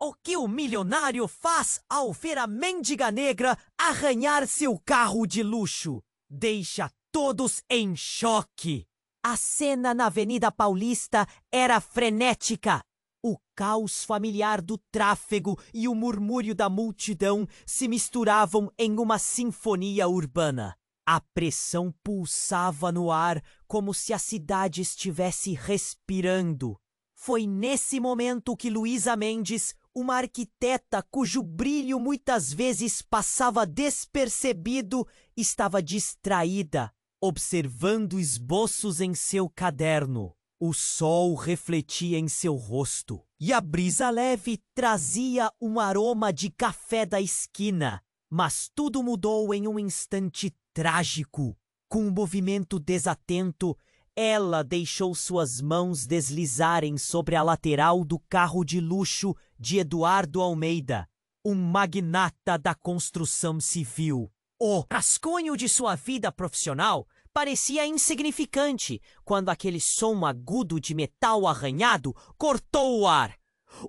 O que o milionário faz ao ver a mendiga negra arranhar seu carro de luxo? Deixa todos em choque. A cena na Avenida Paulista era frenética. O caos familiar do tráfego e o murmúrio da multidão se misturavam em uma sinfonia urbana. A pressão pulsava no ar como se a cidade estivesse respirando. Foi nesse momento que Luísa Mendes, uma arquiteta cujo brilho muitas vezes passava despercebido, estava distraída, observando esboços em seu caderno. O sol refletia em seu rosto e a brisa leve trazia um aroma de café da esquina. Mas tudo mudou em um instante trágico. Com um movimento desatento, ela deixou suas mãos deslizarem sobre a lateral do carro de luxo de Eduardo Almeida, um magnata da construção civil. O rascunho de sua vida profissional parecia insignificante quando aquele som agudo de metal arranhado cortou o ar.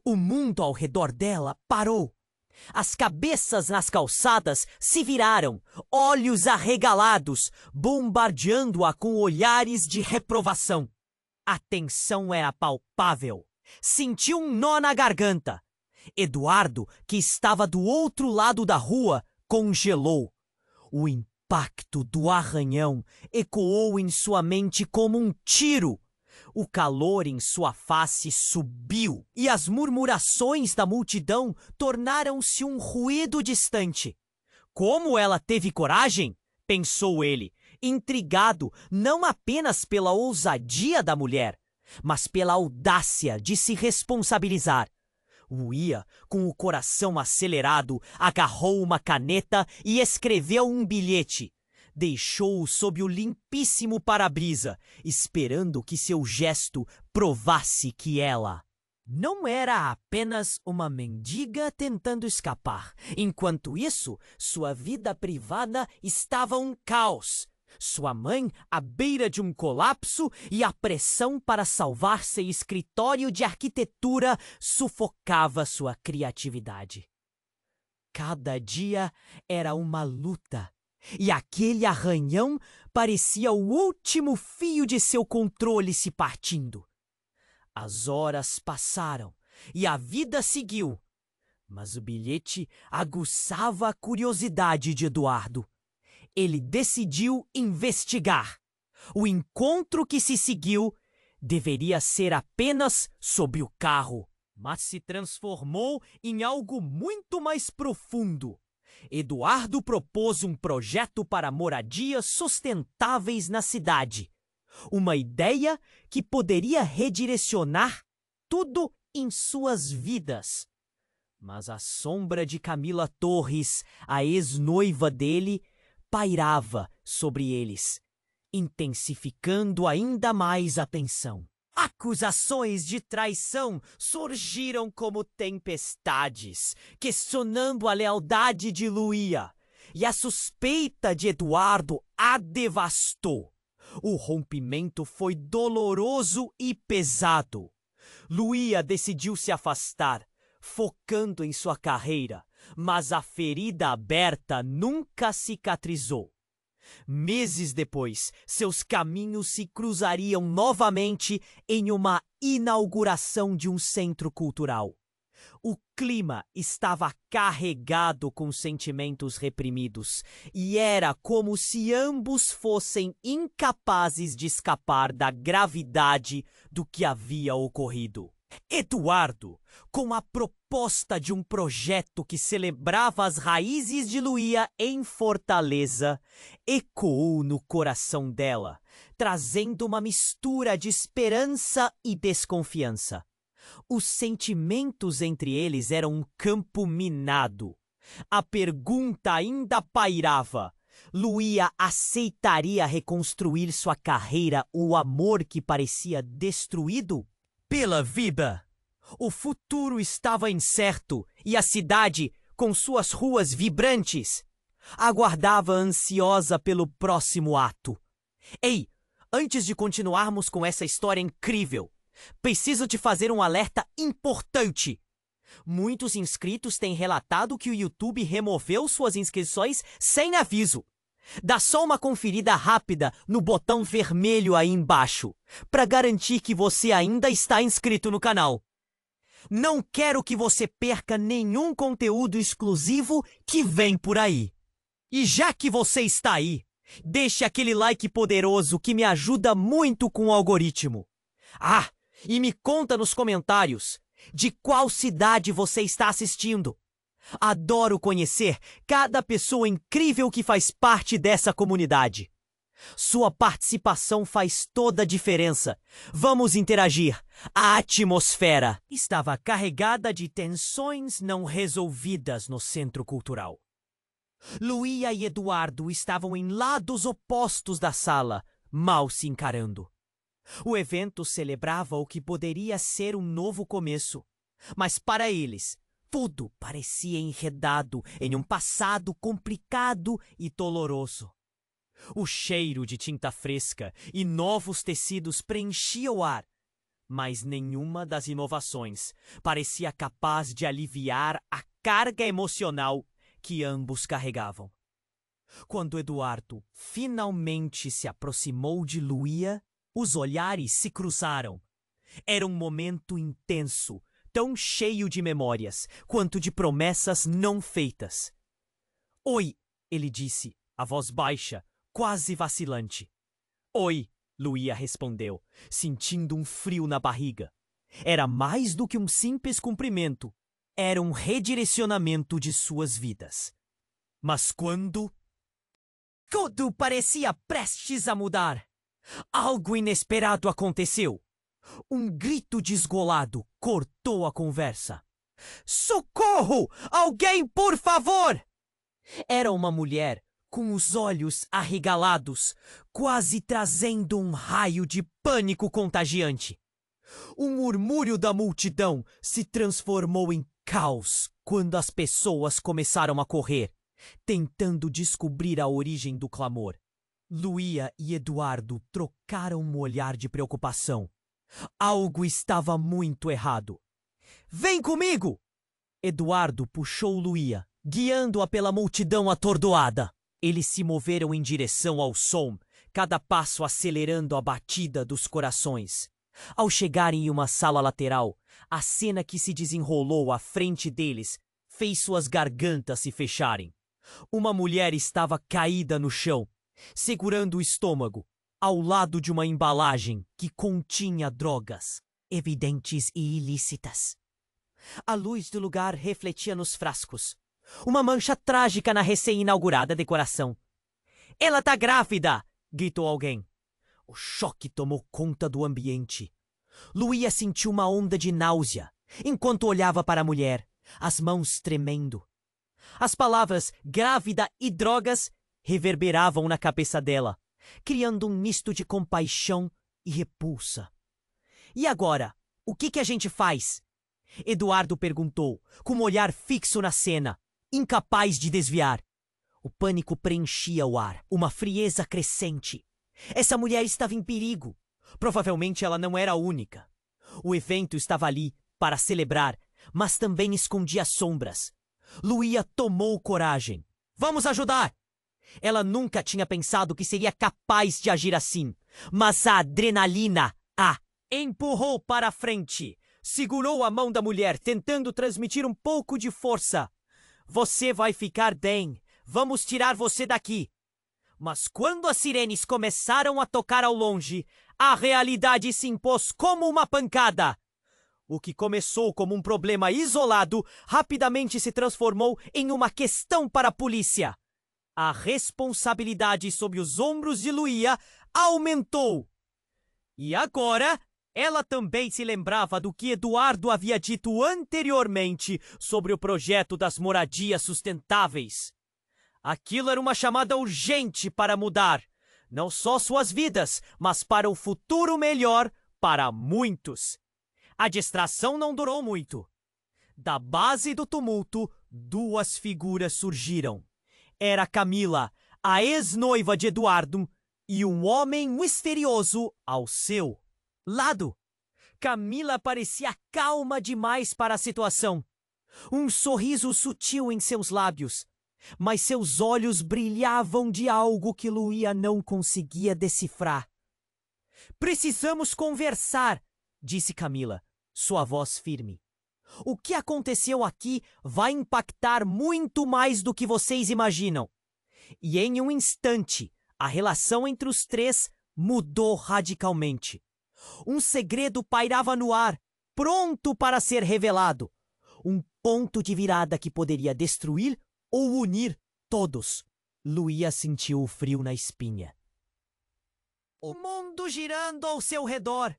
O mundo ao redor dela parou. As cabeças nas calçadas se viraram, olhos arregalados, bombardeando-a com olhares de reprovação. A tensão era palpável. Sentiu um nó na garganta. Eduardo, que estava do outro lado da rua, congelou. O impacto do arranhão ecoou em sua mente como um tiro. O calor em sua face subiu e as murmurações da multidão tornaram-se um ruído distante. Como ela teve coragem? Pensou ele, intrigado não apenas pela ousadia da mulher, mas pela audácia de se responsabilizar. Uia, com o coração acelerado, agarrou uma caneta e escreveu um bilhete. Deixou-o sob o limpíssimo para-brisa, esperando que seu gesto provasse que ela não era apenas uma mendiga tentando escapar. Enquanto isso, sua vida privada estava um caos. Sua mãe à beira de um colapso e a pressão para salvar seu escritório de arquitetura sufocava sua criatividade. Cada dia era uma luta. E aquele arranhão parecia o último fio de seu controle se partindo. As horas passaram e a vida seguiu, mas o bilhete aguçava a curiosidade de Eduardo. Ele decidiu investigar. O encontro que se seguiu deveria ser apenas sobre o carro, mas se transformou em algo muito mais profundo. Eduardo propôs um projeto para moradias sustentáveis na cidade. Uma ideia que poderia redirecionar tudo em suas vidas. Mas a sombra de Camila Torres, a ex-noiva dele, pairava sobre eles, intensificando ainda mais a tensão. Acusações de traição surgiram como tempestades, questionando a lealdade de Luía, e a suspeita de Eduardo a devastou. O rompimento foi doloroso e pesado. Luía decidiu se afastar, focando em sua carreira, mas a ferida aberta nunca cicatrizou. Meses depois, seus caminhos se cruzariam novamente em uma inauguração de um centro cultural. O clima estava carregado com sentimentos reprimidos e era como se ambos fossem incapazes de escapar da gravidade do que havia ocorrido. Eduardo, com a proposta de um projeto que celebrava as raízes de Luía em Fortaleza, ecoou no coração dela, trazendo uma mistura de esperança e desconfiança. Os sentimentos entre eles eram um campo minado. A pergunta ainda pairava: Luía aceitaria reconstruir sua carreira o amor que parecia destruído? Pela vida. O futuro estava incerto e a cidade, com suas ruas vibrantes, aguardava ansiosa pelo próximo ato. Ei, antes de continuarmos com essa história incrível, preciso te fazer um alerta importante. Muitos inscritos têm relatado que o YouTube removeu suas inscrições sem aviso. Dá só uma conferida rápida no botão vermelho aí embaixo, para garantir que você ainda está inscrito no canal. Não quero que você perca nenhum conteúdo exclusivo que vem por aí. E já que você está aí, deixe aquele like poderoso que me ajuda muito com o algoritmo. Ah, e me conta nos comentários de qual cidade você está assistindo. Adoro conhecer cada pessoa incrível que faz parte dessa comunidade. Sua participação faz toda a diferença. Vamos interagir. A atmosfera estava carregada de tensões não resolvidas no centro cultural. Luía e Eduardo estavam em lados opostos da sala, mal se encarando. O evento celebrava o que poderia ser um novo começo, mas para eles, tudo parecia enredado em um passado complicado e doloroso. O cheiro de tinta fresca e novos tecidos preenchia o ar, mas nenhuma das inovações parecia capaz de aliviar a carga emocional que ambos carregavam. Quando Eduardo finalmente se aproximou de Luía, os olhares se cruzaram. Era um momento intenso, tão cheio de memórias quanto de promessas não feitas. "Oi", ele disse, a voz baixa, quase vacilante. "Oi", Luía respondeu, sentindo um frio na barriga. Era mais do que um simples cumprimento. Era um redirecionamento de suas vidas. Mas quando tudo parecia prestes a mudar, algo inesperado aconteceu. Um grito desgolado cortou a conversa. "Socorro! Alguém, por favor!" Era uma mulher com os olhos arregalados, quase trazendo um raio de pânico contagiante. Um murmúrio da multidão se transformou em caos quando as pessoas começaram a correr, tentando descobrir a origem do clamor. Luía e Eduardo trocaram um olhar de preocupação. Algo estava muito errado. "Vem comigo!" Eduardo puxou Luía, guiando-a pela multidão atordoada. Eles se moveram em direção ao som, cada passo acelerando a batida dos corações. Ao chegarem em uma sala lateral, a cena que se desenrolou à frente deles fez suas gargantas se fecharem. Uma mulher estava caída no chão, segurando o estômago, ao lado de uma embalagem que continha drogas, evidentes e ilícitas. A luz do lugar refletia nos frascos, uma mancha trágica na recém-inaugurada decoração. "Ela tá grávida!" gritou alguém. O choque tomou conta do ambiente. Luía sentiu uma onda de náusea, enquanto olhava para a mulher, as mãos tremendo. As palavras grávida e drogas reverberavam na cabeça dela, criando um misto de compaixão e repulsa. "E agora, o que a gente faz?" Eduardo perguntou, com um olhar fixo na cena, incapaz de desviar. O pânico preenchia o ar, uma frieza crescente. Essa mulher estava em perigo. Provavelmente ela não era a única. O evento estava ali para celebrar, mas também escondia sombras. Luía tomou coragem. "Vamos ajudar!" Ela nunca tinha pensado que seria capaz de agir assim, mas a adrenalina a empurrou para a frente. Segurou a mão da mulher, tentando transmitir um pouco de força. "Você vai ficar bem. Vamos tirar você daqui." Mas quando as sirenes começaram a tocar ao longe, a realidade se impôs como uma pancada. O que começou como um problema isolado, rapidamente se transformou em uma questão para a polícia. A responsabilidade sobre os ombros de Luía aumentou. E agora, ela também se lembrava do que Eduardo havia dito anteriormente sobre o projeto das moradias sustentáveis. Aquilo era uma chamada urgente para mudar, não só suas vidas, mas para o futuro melhor para muitos. A distração não durou muito. Da base do tumulto, duas figuras surgiram. Era Camila, a ex-noiva de Eduardo, e um homem misterioso ao seu lado. Camila parecia calma demais para a situação. um sorriso sutil em seus lábios, mas seus olhos brilhavam de algo que Luía não conseguia decifrar. Precisamos conversar, disse Camila, sua voz firme. O que aconteceu aqui vai impactar muito mais do que vocês imaginam. E em um instante, a relação entre os três mudou radicalmente. Um segredo pairava no ar, pronto para ser revelado. Um ponto de virada que poderia destruir ou unir todos. Luía sentiu o frio na espinha. O mundo girando ao seu redor.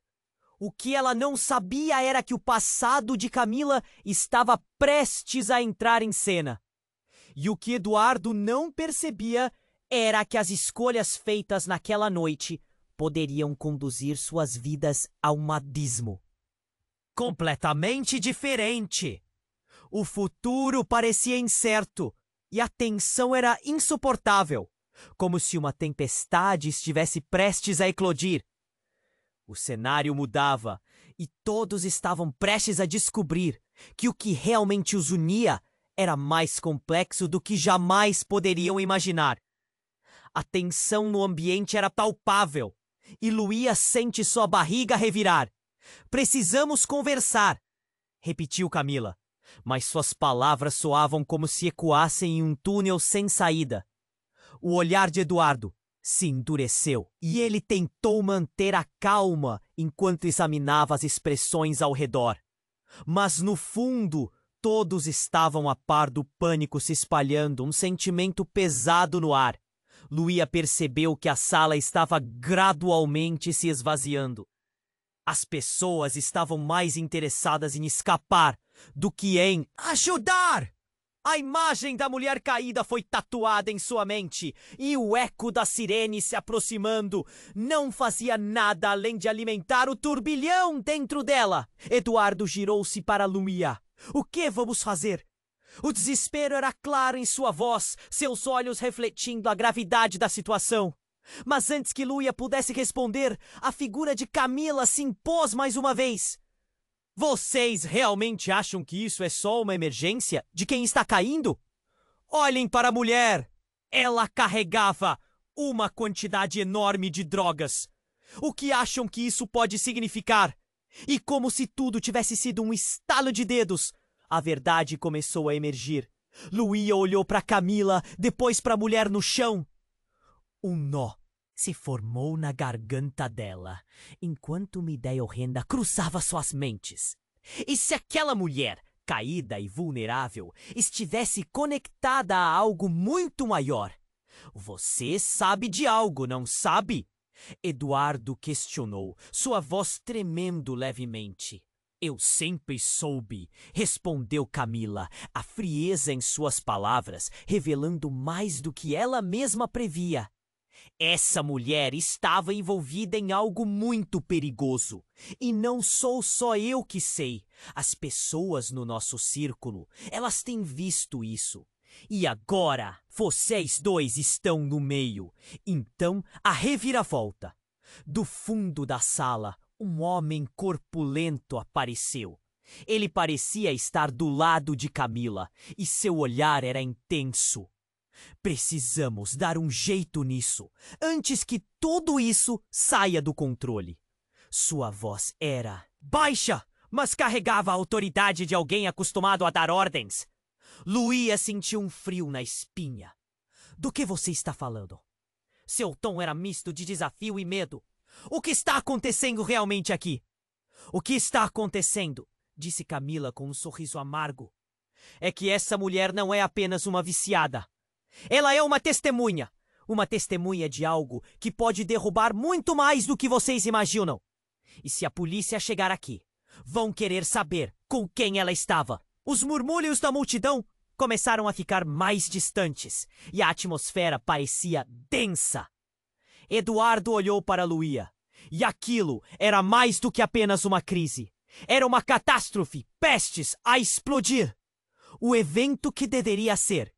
O que ela não sabia era que o passado de Camila estava prestes a entrar em cena. E o que Eduardo não percebia era que as escolhas feitas naquela noite poderiam conduzir suas vidas a um abismo completamente diferente. O futuro parecia incerto e a tensão era insuportável, como se uma tempestade estivesse prestes a eclodir. O cenário mudava e todos estavam prestes a descobrir que o que realmente os unia era mais complexo do que jamais poderiam imaginar. A tensão no ambiente era palpável e Luía sente sua barriga revirar. Precisamos conversar, repetiu Camila, mas suas palavras soavam como se ecoassem em um túnel sem saída. O olhar de Eduardo se endureceu e ele tentou manter a calma enquanto examinava as expressões ao redor. Mas no fundo, todos estavam a par do pânico se espalhando, um sentimento pesado no ar. Luía percebeu que a sala estava gradualmente se esvaziando. As pessoas estavam mais interessadas em escapar do que em ajudar. A imagem da mulher caída foi tatuada em sua mente e o eco da sirene se aproximando não fazia nada além de alimentar o turbilhão dentro dela. Eduardo girou-se para Luía. O que vamos fazer? O desespero era claro em sua voz, seus olhos refletindo a gravidade da situação. Mas antes que Luía pudesse responder, a figura de Camila se impôs mais uma vez. Vocês realmente acham que isso é só uma emergência de quem está caindo? Olhem para a mulher! Ela carregava uma quantidade enorme de drogas. O que acham que isso pode significar? E como se tudo tivesse sido um estalo de dedos, a verdade começou a emergir. Luía olhou para Camila, depois para a mulher no chão. Um nó se formou na garganta dela, enquanto uma ideia horrenda cruzava suas mentes. E se aquela mulher, caída e vulnerável, estivesse conectada a algo muito maior? Você sabe de algo, não sabe? Eduardo questionou, sua voz tremendo levemente. Eu sempre soube, respondeu Camila, a frieza em suas palavras, revelando mais do que ela mesma previa. Essa mulher estava envolvida em algo muito perigoso. E não sou só eu que sei. As pessoas no nosso círculo, elas têm visto isso. E agora, vocês dois estão no meio. Então, a reviravolta. Do fundo da sala, um homem corpulento apareceu. Ele parecia estar do lado de Camila, e seu olhar era intenso. Precisamos dar um jeito nisso, antes que tudo isso saia do controle. Sua voz era baixa, mas carregava a autoridade de alguém acostumado a dar ordens. Luía sentiu um frio na espinha. Do que você está falando? Seu tom era misto de desafio e medo. O que está acontecendo realmente aqui? O que está acontecendo? Disse Camila com um sorriso amargo. É que essa mulher não é apenas uma viciada. Ela é uma testemunha de algo que pode derrubar muito mais do que vocês imaginam. E se a polícia chegar aqui, vão querer saber com quem ela estava. Os murmúrios da multidão começaram a ficar mais distantes e a atmosfera parecia densa. Eduardo olhou para Luía, e aquilo era mais do que apenas uma crise. Era uma catástrofe, prestes a explodir. O evento que deveria ser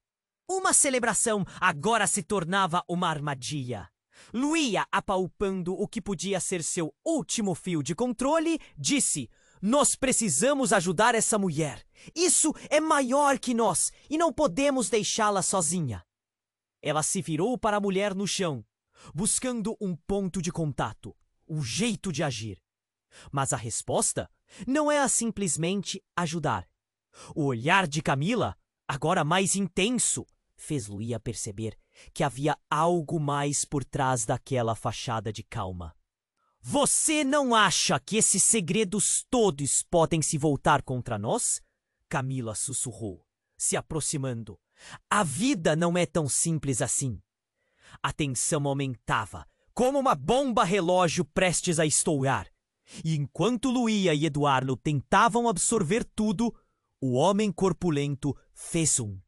uma celebração agora se tornava uma armadilha. Luía, apalpando o que podia ser seu último fio de controle, disse, Nós precisamos ajudar essa mulher. Isso é maior que nós e não podemos deixá-la sozinha. Ela se virou para a mulher no chão, buscando um ponto de contato, um jeito de agir. Mas a resposta não é simplesmente ajudar. O olhar de Camila, agora mais intenso, fez Luía perceber que havia algo mais por trás daquela fachada de calma. Você não acha que esses segredos todos podem se voltar contra nós? Camila sussurrou, se aproximando. A vida não é tão simples assim. A tensão aumentava, como uma bomba relógio prestes a estourar. E enquanto Luía e Eduardo tentavam absorver tudo, o homem corpulento fez um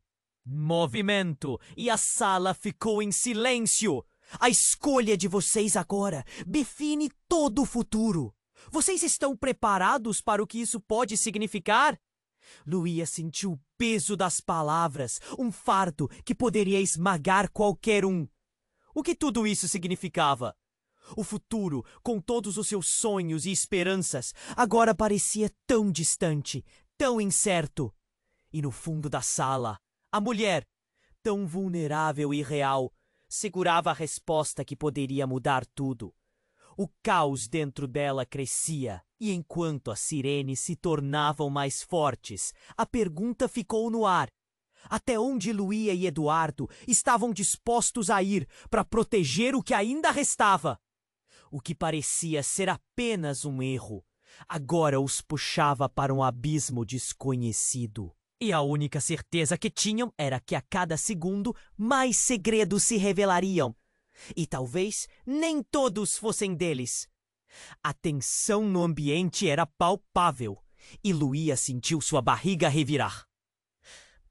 movimento e a sala ficou em silêncio. A escolha de vocês agora define todo o futuro. Vocês estão preparados para o que isso pode significar? Luía sentiu o peso das palavras, um fardo que poderia esmagar qualquer um. O que tudo isso significava? O futuro, com todos os seus sonhos e esperanças, agora parecia tão distante, tão incerto. E no fundo da sala, a mulher, tão vulnerável e real, segurava a resposta que poderia mudar tudo. O caos dentro dela crescia, e enquanto as sirenes se tornavam mais fortes, a pergunta ficou no ar. Até onde Luía e Eduardo estavam dispostos a ir para proteger o que ainda restava? O que parecia ser apenas um erro, agora os puxava para um abismo desconhecido. E a única certeza que tinham era que a cada segundo mais segredos se revelariam. E talvez nem todos fossem deles. A tensão no ambiente era palpável, e Luía sentiu sua barriga revirar.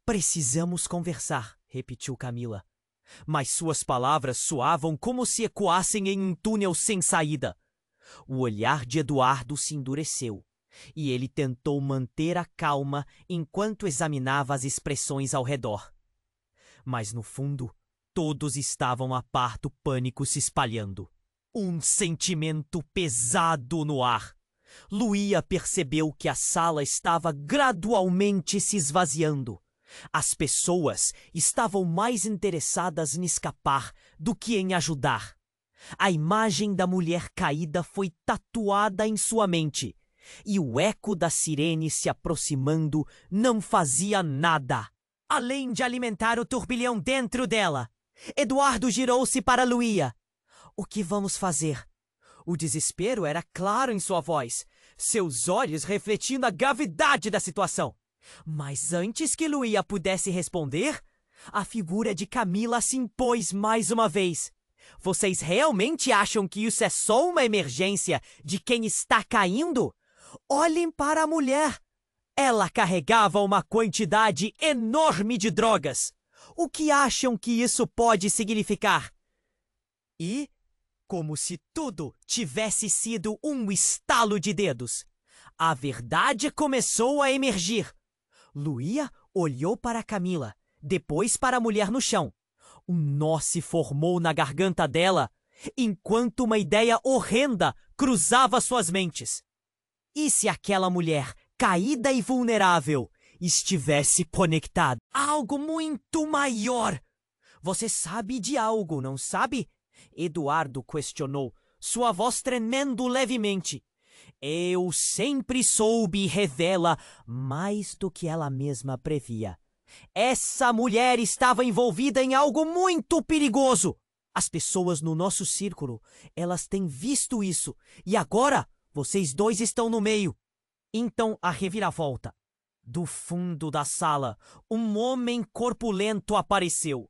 Precisamos conversar, repetiu Camila. Mas suas palavras soavam como se ecoassem em um túnel sem saída. O olhar de Eduardo se endureceu, e ele tentou manter a calma enquanto examinava as expressões ao redor. Mas no fundo, todos estavam a par do pânico se espalhando. Um sentimento pesado no ar. Luía percebeu que a sala estava gradualmente se esvaziando. As pessoas estavam mais interessadas em escapar do que em ajudar. A imagem da mulher caída foi tatuada em sua mente, e o eco da sirene se aproximando não fazia nada, além de alimentar o turbilhão dentro dela. Eduardo girou-se para Luía. O que vamos fazer? O desespero era claro em sua voz, seus olhos refletindo a gravidade da situação. Mas antes que Luía pudesse responder, a figura de Camila se impôs mais uma vez. Vocês realmente acham que isso é só uma emergência de quem está caindo? Olhem para a mulher. Ela carregava uma quantidade enorme de drogas. O que acham que isso pode significar? E, como se tudo tivesse sido um estalo de dedos, a verdade começou a emergir. Luía olhou para Camila, depois para a mulher no chão. Um nó se formou na garganta dela, enquanto uma ideia horrenda cruzava suas mentes. E se aquela mulher, caída e vulnerável, estivesse conectada a algo muito maior? Você sabe de algo, não sabe? Eduardo questionou, sua voz tremendo levemente. Eu sempre soube e revela mais do que ela mesma previa. Essa mulher estava envolvida em algo muito perigoso. As pessoas no nosso círculo, elas têm visto isso. E agora, vocês dois estão no meio. Então, a reviravolta. Do fundo da sala, um homem corpulento apareceu.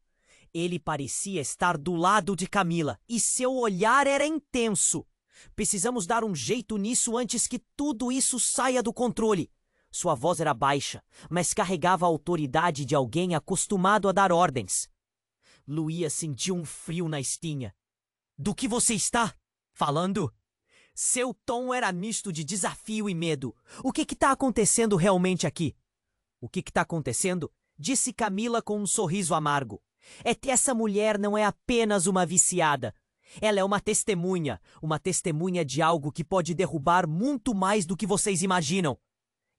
Ele parecia estar do lado de Camila, e seu olhar era intenso. Precisamos dar um jeito nisso antes que tudo isso saia do controle. Sua voz era baixa, mas carregava a autoridade de alguém acostumado a dar ordens. Luía sentiu um frio na espinha. Do que você está falando? Seu tom era misto de desafio e medo. O que está acontecendo realmente aqui? O que está acontecendo? Disse Camila com um sorriso amargo. É que essa mulher não é apenas uma viciada. Ela é uma testemunha de algo que pode derrubar muito mais do que vocês imaginam.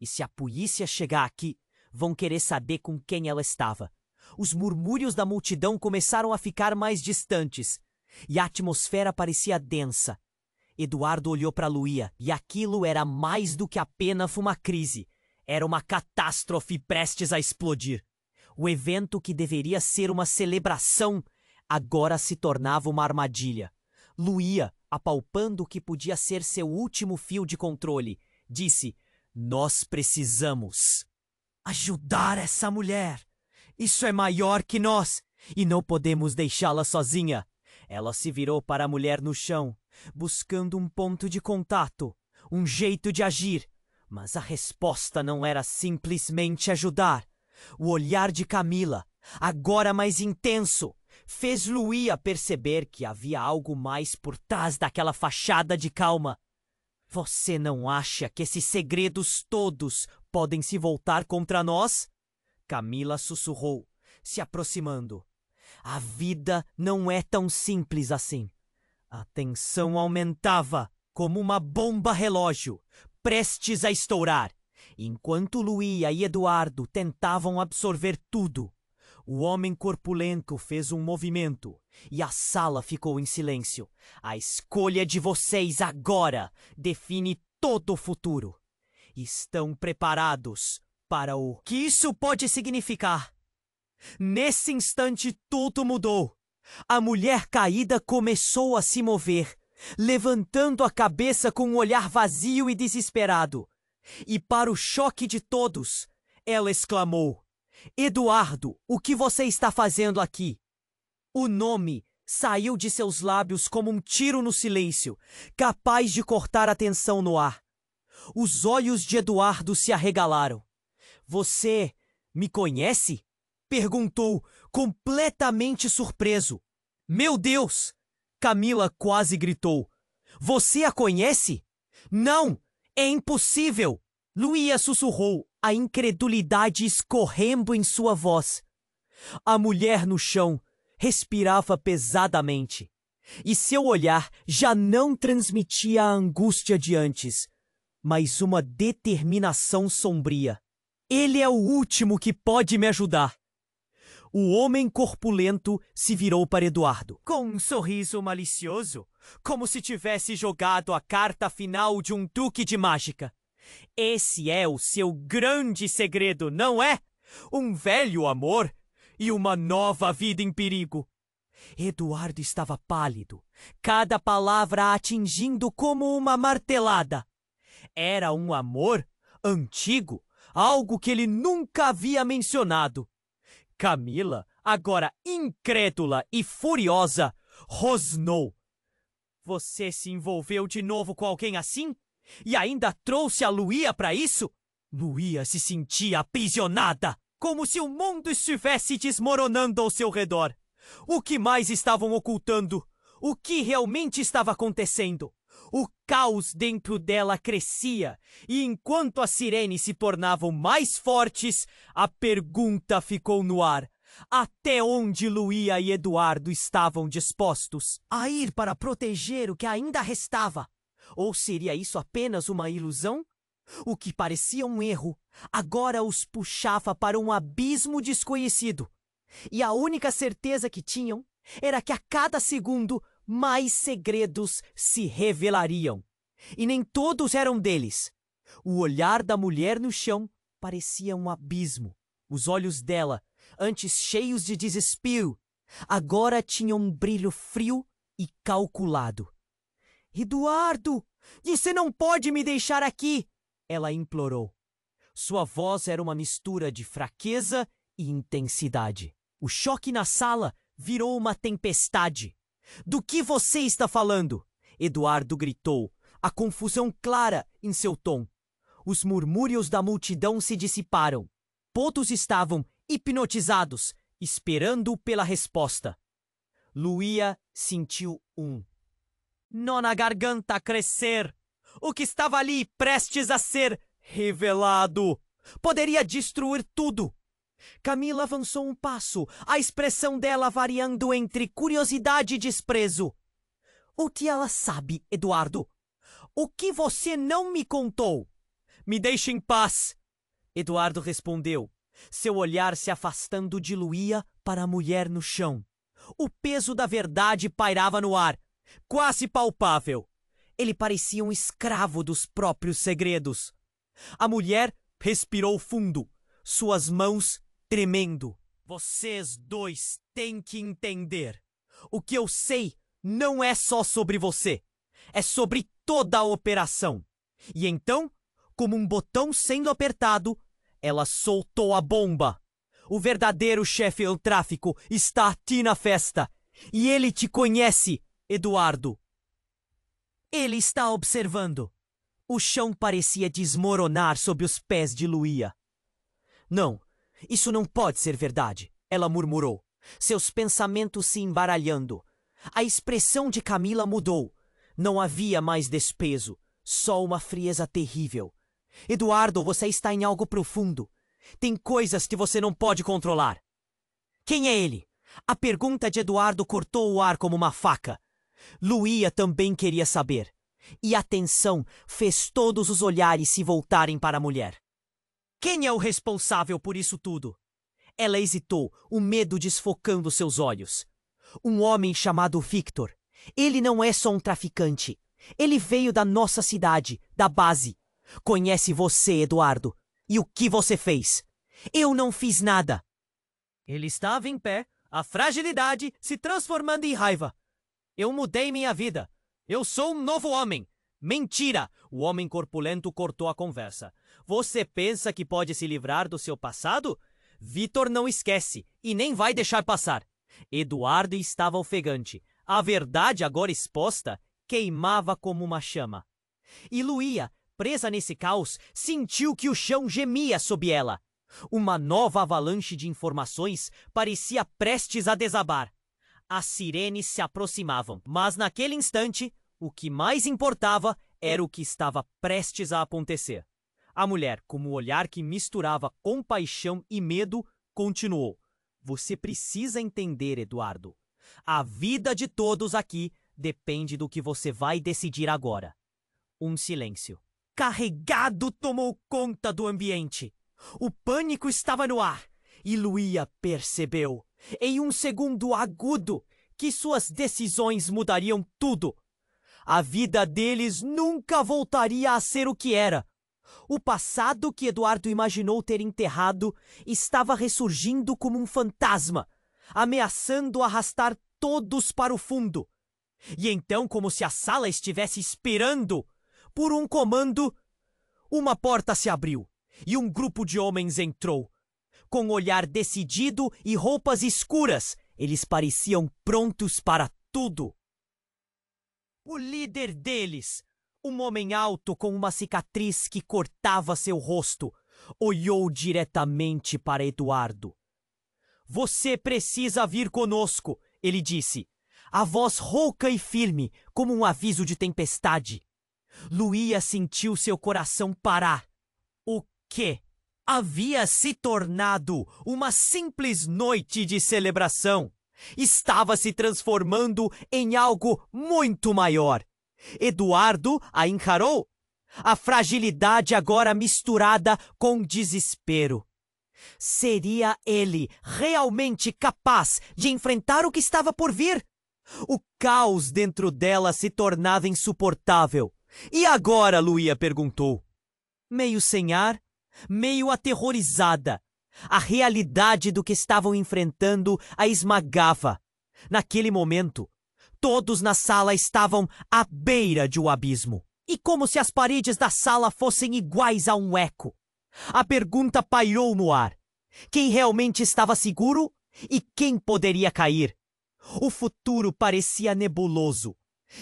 E se a polícia chegar aqui, vão querer saber com quem ela estava. Os murmúrios da multidão começaram a ficar mais distantes, e a atmosfera parecia densa. Eduardo olhou para Luía, e aquilo era mais do que apenas uma crise. Era uma catástrofe prestes a explodir. O evento que deveria ser uma celebração, agora se tornava uma armadilha. Luía, apalpando o que podia ser seu último fio de controle, disse: "Nós precisamos ajudar essa mulher. Isso é maior que nós, e não podemos deixá-la sozinha." Ela se virou para a mulher no chão, buscando um ponto de contato, um jeito de agir. Mas a resposta não era simplesmente ajudar. O olhar de Camila, agora mais intenso, fez Luía perceber que havia algo mais por trás daquela fachada de calma. "Você não acha que esses segredos todos podem se voltar contra nós?" Camila sussurrou, se aproximando. "A vida não é tão simples assim." A tensão aumentava, como uma bomba relógio, prestes a estourar. Enquanto Luía e Eduardo tentavam absorver tudo, o homem corpulento fez um movimento e a sala ficou em silêncio. "A escolha de vocês agora define todo o futuro. Estão preparados para o que isso pode significar?" Nesse instante, tudo mudou. A mulher caída começou a se mover, levantando a cabeça com um olhar vazio e desesperado. E para o choque de todos, ela exclamou: "Eduardo, o que você está fazendo aqui?" O nome saiu de seus lábios como um tiro no silêncio, capaz de cortar a tensão no ar. Os olhos de Eduardo se arregalaram. "Você me conhece?" perguntou, completamente surpreso. "Meu Deus!" Camila quase gritou. "Você a conhece?" "Não! É impossível!" Luía sussurrou, a incredulidade escorrendo em sua voz. A mulher no chão respirava pesadamente, e seu olhar já não transmitia a angústia de antes, mas uma determinação sombria. "Ele é o último que pode me ajudar." O homem corpulento se virou para Eduardo, com um sorriso malicioso, como se tivesse jogado a carta final de um truque de mágica. "Esse é o seu grande segredo, não é? Um velho amor e uma nova vida em perigo." Eduardo estava pálido, cada palavra atingindo como uma martelada. Era um amor antigo, algo que ele nunca havia mencionado. Camila, agora incrédula e furiosa, rosnou. "Você se envolveu de novo com alguém assim? E ainda trouxe a Luía para isso?" Luía se sentia aprisionada, como se o mundo estivesse desmoronando ao seu redor. O que mais estavam ocultando? O que realmente estava acontecendo? O caos dentro dela crescia, e enquanto as sirenes se tornavam mais fortes, a pergunta ficou no ar: até onde Luía e Eduardo estavam dispostos a ir para proteger o que ainda restava? Ou seria isso apenas uma ilusão? O que parecia um erro, agora os puxava para um abismo desconhecido. E a única certeza que tinham era que a cada segundo mais segredos se revelariam. E nem todos eram deles. O olhar da mulher no chão parecia um abismo. Os olhos dela, antes cheios de desespero, agora tinham um brilho frio e calculado. "Eduardo, você não pode me deixar aqui!" ela implorou. Sua voz era uma mistura de fraqueza e intensidade. O choque na sala virou uma tempestade. "Do que você está falando?" Eduardo gritou, a confusão clara em seu tom. Os murmúrios da multidão se dissiparam. Todos estavam hipnotizados, esperando pela resposta. Luía sentiu um nó na garganta crescer. O que estava ali prestes a ser revelado poderia destruir tudo. Camila avançou um passo, a expressão dela variando entre curiosidade e desprezo. O que ela sabe, Eduardo? O que você não me contou? Me deixe em paz! Eduardo respondeu, seu olhar se afastando de Luía para a mulher no chão. O peso da verdade pairava no ar, quase palpável. Ele parecia um escravo dos próprios segredos. A mulher respirou fundo, suas mãos tremendo. Vocês dois têm que entender. O que eu sei não é só sobre você. É sobre toda a operação. E então, como um botão sendo apertado, ela soltou a bomba. O verdadeiro chefe do tráfico está aqui na festa. E ele te conhece, Eduardo. Ele está observando. O chão parecia desmoronar sob os pés de Luía. Não, isso não pode ser verdade, ela murmurou, seus pensamentos se embaralhando. A expressão de Camila mudou. Não havia mais desprezo, só uma frieza terrível. Eduardo, você está em algo profundo. Tem coisas que você não pode controlar. Quem é ele? A pergunta de Eduardo cortou o ar como uma faca. Luía também queria saber. E a tensão fez todos os olhares se voltarem para a mulher. Quem é o responsável por isso tudo? Ela hesitou, o medo desfocando seus olhos. Um homem chamado Victor. Ele não é só um traficante. Ele veio da nossa cidade, da base. Conhece você, Eduardo. E o que você fez? Eu não fiz nada. Ele estava em pé, a fragilidade se transformando em raiva. Eu mudei minha vida. Eu sou um novo homem. Mentira! O homem corpulento cortou a conversa. Você pensa que pode se livrar do seu passado? Vitor não esquece e nem vai deixar passar. Eduardo estava ofegante. A verdade, agora exposta, queimava como uma chama. E Luía, presa nesse caos, sentiu que o chão gemia sob ela. Uma nova avalanche de informações parecia prestes a desabar. As sirenes se aproximavam, mas naquele instante, o que mais importava era o que estava prestes a acontecer. A mulher, com um olhar que misturava compaixão e medo, continuou. Você precisa entender, Eduardo. A vida de todos aqui depende do que você vai decidir agora. Um silêncio. Carregado tomou conta do ambiente. O pânico estava no ar e Luía percebeu, em um segundo agudo, que suas decisões mudariam tudo. A vida deles nunca voltaria a ser o que era. O passado que Eduardo imaginou ter enterrado estava ressurgindo como um fantasma, ameaçando arrastar todos para o fundo. E então, como se a sala estivesse esperando por um comando, uma porta se abriu e um grupo de homens entrou. Com olhar decidido e roupas escuras, eles pareciam prontos para tudo. O líder deles, um homem alto com uma cicatriz que cortava seu rosto, olhou diretamente para Eduardo. Você precisa vir conosco, ele disse, a voz rouca e firme, como um aviso de tempestade. Luía sentiu seu coração parar. O quê? Havia se tornado uma simples noite de celebração. Estava se transformando em algo muito maior. Eduardo a encarou. A fragilidade agora misturada com desespero. Seria ele realmente capaz de enfrentar o que estava por vir? O caos dentro dela se tornava insuportável. E agora, Luía perguntou. Meio sem ar, meio aterrorizada. A realidade do que estavam enfrentando a esmagava. Naquele momento, todos na sala estavam à beira de um abismo. E como se as paredes da sala fossem iguais a um eco. A pergunta pairou no ar. Quem realmente estava seguro e quem poderia cair? O futuro parecia nebuloso.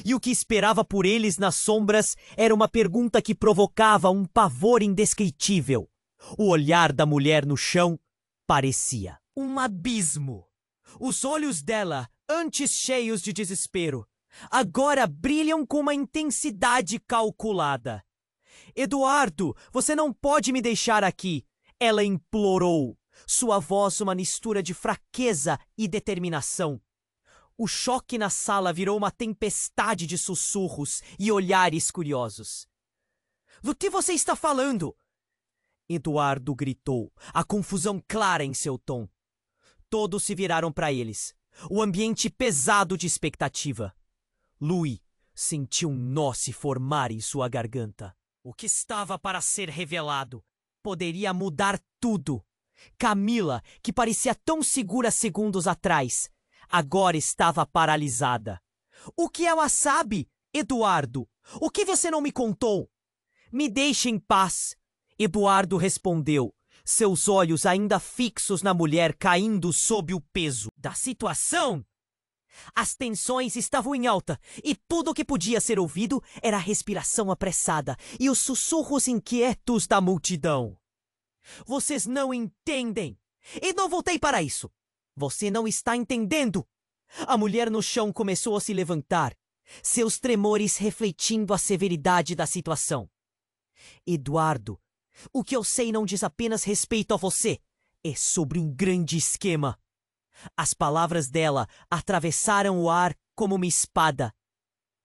E o que esperava por eles nas sombras era uma pergunta que provocava um pavor indescritível. O olhar da mulher no chão parecia um abismo. Os olhos dela, antes cheios de desespero, agora brilham com uma intensidade calculada. Eduardo, você não pode me deixar aqui, ela implorou, sua voz uma mistura de fraqueza e determinação. O choque na sala virou uma tempestade de sussurros e olhares curiosos. Do que você está falando? Eduardo gritou, a confusão clara em seu tom. Todos se viraram para eles, o ambiente pesado de expectativa. Louis sentiu um nó se formar em sua garganta. O que estava para ser revelado poderia mudar tudo. Camila, que parecia tão segura segundos atrás, agora estava paralisada. O que ela sabe, Eduardo? O que você não me contou? Me deixe em paz. Eduardo respondeu, seus olhos ainda fixos na mulher caindo sob o peso da situação. As tensões estavam em alta e tudo o que podia ser ouvido era a respiração apressada e os sussurros inquietos da multidão. Vocês não entendem. E não voltei para isso. Você não está entendendo. A mulher no chão começou a se levantar, seus tremores refletindo a severidade da situação. Eduardo, o que eu sei não diz apenas respeito a você. É sobre um grande esquema. As palavras dela atravessaram o ar como uma espada.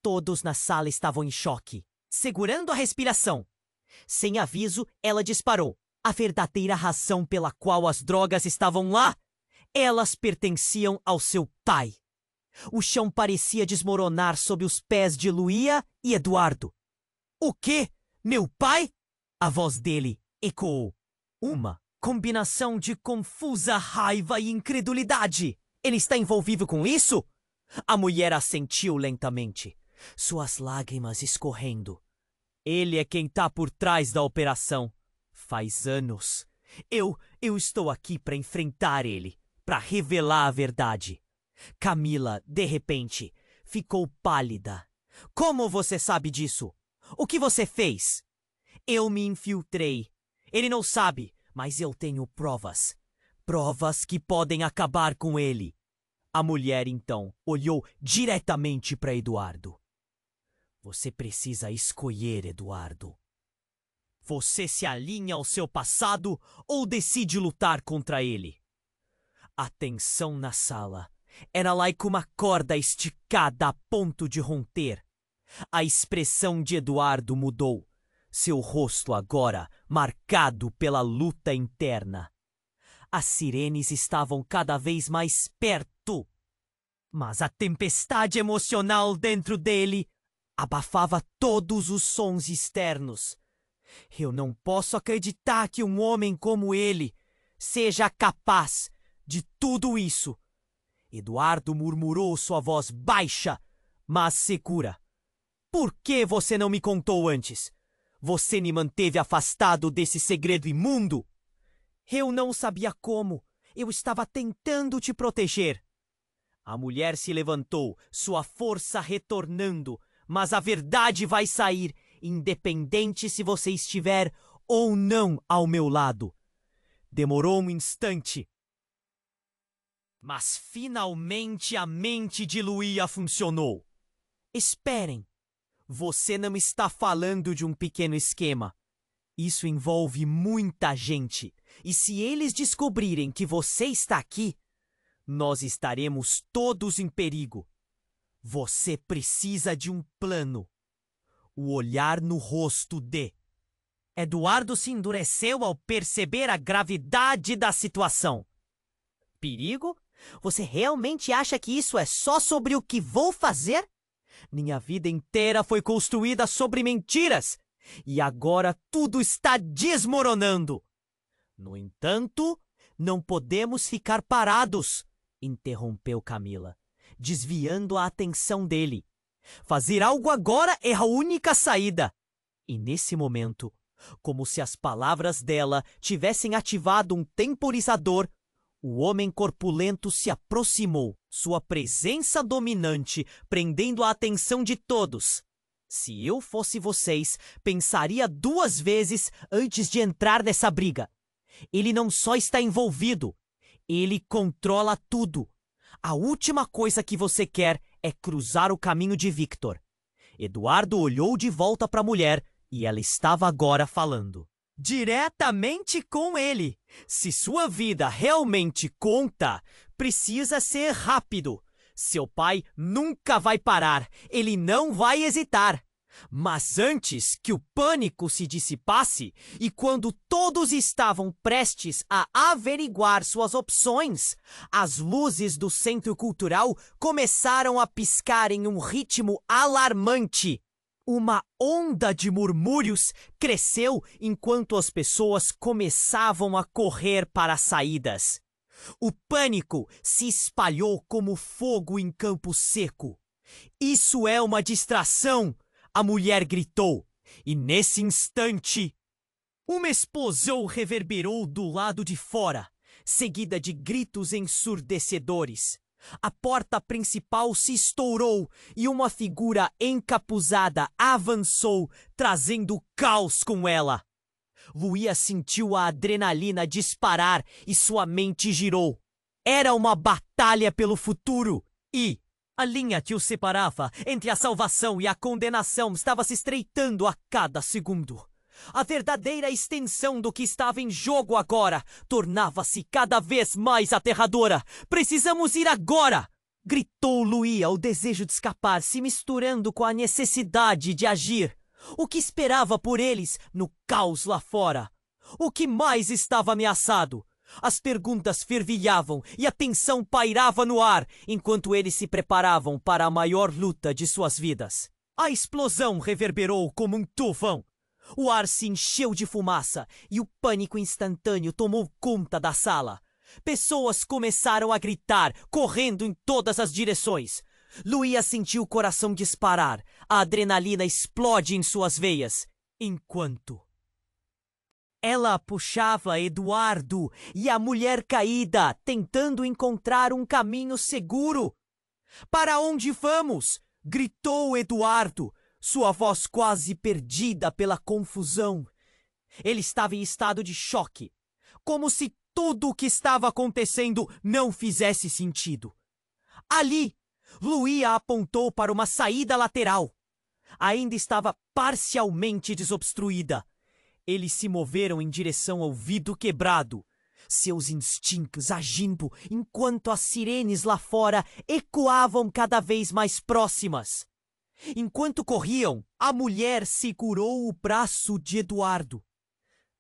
Todos na sala estavam em choque, segurando a respiração. Sem aviso, ela disparou. A verdadeira razão pela qual as drogas estavam lá, elas pertenciam ao seu pai. O chão parecia desmoronar sob os pés de Luía e Eduardo. O quê? Meu pai? A voz dele ecoou. Uma combinação de confusa raiva e incredulidade. Ele está envolvido com isso? A mulher assentiu lentamente, suas lágrimas escorrendo. Ele é quem está por trás da operação. Faz anos. Eu estou aqui para enfrentar ele, para revelar a verdade. Camila, de repente, ficou pálida. Como você sabe disso? O que você fez? Eu me infiltrei. Ele não sabe, mas eu tenho provas. Provas que podem acabar com ele. A mulher, então, olhou diretamente para Eduardo. Você precisa escolher, Eduardo. Você se alinha ao seu passado ou decide lutar contra ele? A tensão na sala era lá como uma corda esticada a ponto de romper. A expressão de Eduardo mudou, seu rosto agora marcado pela luta interna. As sirenes estavam cada vez mais perto, mas a tempestade emocional dentro dele abafava todos os sons externos. Eu não posso acreditar que um homem como ele seja capaz de tudo isso. Eduardo murmurou sua voz baixa, mas segura. Por que você não me contou antes? Você me manteve afastado desse segredo imundo? Eu não sabia como. Eu estava tentando te proteger. A mulher se levantou, sua força retornando, mas a verdade vai sair, independente se você estiver ou não ao meu lado. Demorou um instante, mas finalmente a mente de Luía funcionou. Esperem, você não está falando de um pequeno esquema. Isso envolve muita gente, e se eles descobrirem que você está aqui, nós estaremos todos em perigo. Você precisa de um plano. O olhar no rosto de Eduardo se endureceu ao perceber a gravidade da situação. Perigo? Você realmente acha que isso é só sobre o que vou fazer? Minha vida inteira foi construída sobre mentiras e agora tudo está desmoronando. No entanto, não podemos ficar parados, interrompeu Camila, desviando a atenção dele. Fazer algo agora é a única saída. E nesse momento, como se as palavras dela tivessem ativado um temporizador, o homem corpulento se aproximou, sua presença dominante prendendo a atenção de todos. Se eu fosse vocês, pensaria 2 vezes antes de entrar nessa briga. Ele não só está envolvido, ele controla tudo. A última coisa que você quer é cruzar o caminho de Victor. Eduardo olhou de volta para a mulher e ela estava agora falando diretamente com ele. Se sua vida realmente conta, precisa ser rápido. Seu pai nunca vai parar, ele não vai hesitar. Mas antes que o pânico se dissipasse e quando todos estavam prestes a averiguar suas opções, as luzes do centro cultural começaram a piscar em um ritmo alarmante. Uma onda de murmúrios cresceu enquanto as pessoas começavam a correr para as saídas. O pânico se espalhou como fogo em campo seco. "Isso é uma distração!" a mulher gritou, e nesse instante, uma explosão reverberou do lado de fora, seguida de gritos ensurdecedores. A porta principal se estourou e uma figura encapuzada avançou, trazendo caos com ela. Luía sentiu a adrenalina disparar e sua mente girou. Era uma batalha pelo futuro e a linha que o separava entre a salvação e a condenação estava se estreitando a cada segundo. A verdadeira extensão do que estava em jogo agora tornava-se cada vez mais aterradora. "Precisamos ir agora!" gritou Luía, o desejo de escapar se misturando com a necessidade de agir. O que esperava por eles no caos lá fora? O que mais estava ameaçado? As perguntas fervilhavam e a tensão pairava no ar enquanto eles se preparavam para a maior luta de suas vidas. A explosão reverberou como um trovão. O ar se encheu de fumaça e o pânico instantâneo tomou conta da sala. Pessoas começaram a gritar, correndo em todas as direções. Luía sentiu o coração disparar. A adrenalina explode em suas veias. Enquanto ela puxava Eduardo e a mulher caída, tentando encontrar um caminho seguro. "Para onde vamos?" gritou Eduardo, sua voz quase perdida pela confusão. Ele estava em estado de choque, como se tudo o que estava acontecendo não fizesse sentido. Ali, Luía apontou para uma saída lateral. Ainda estava parcialmente desobstruída. Eles se moveram em direção ao vidro quebrado, seus instintos agindo enquanto as sirenes lá fora ecoavam cada vez mais próximas. Enquanto corriam, a mulher segurou o braço de Eduardo.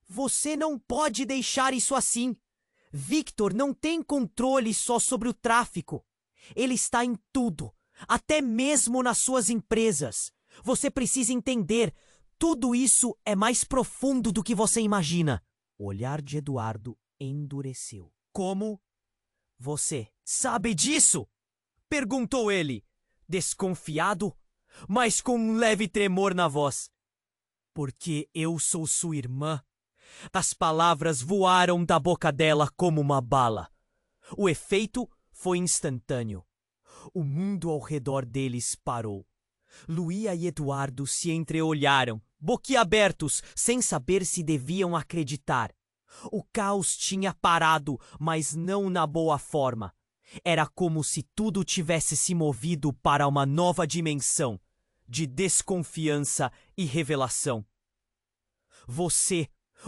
"Você não pode deixar isso assim. Victor não tem controle só sobre o tráfico. Ele está em tudo, até mesmo nas suas empresas. Você precisa entender. Tudo isso é mais profundo do que você imagina." O olhar de Eduardo endureceu. "Como você sabe disso?" perguntou ele, desconfiado, mas com um leve tremor na voz. "Porque eu sou sua irmã." As palavras voaram da boca dela como uma bala. O efeito foi instantâneo. O mundo ao redor deles parou. Luía e Eduardo se entreolharam, boquiabertos, sem saber se deviam acreditar. O caos tinha parado, mas não na boa forma. Era como se tudo tivesse se movido para uma nova dimensão de desconfiança e revelação.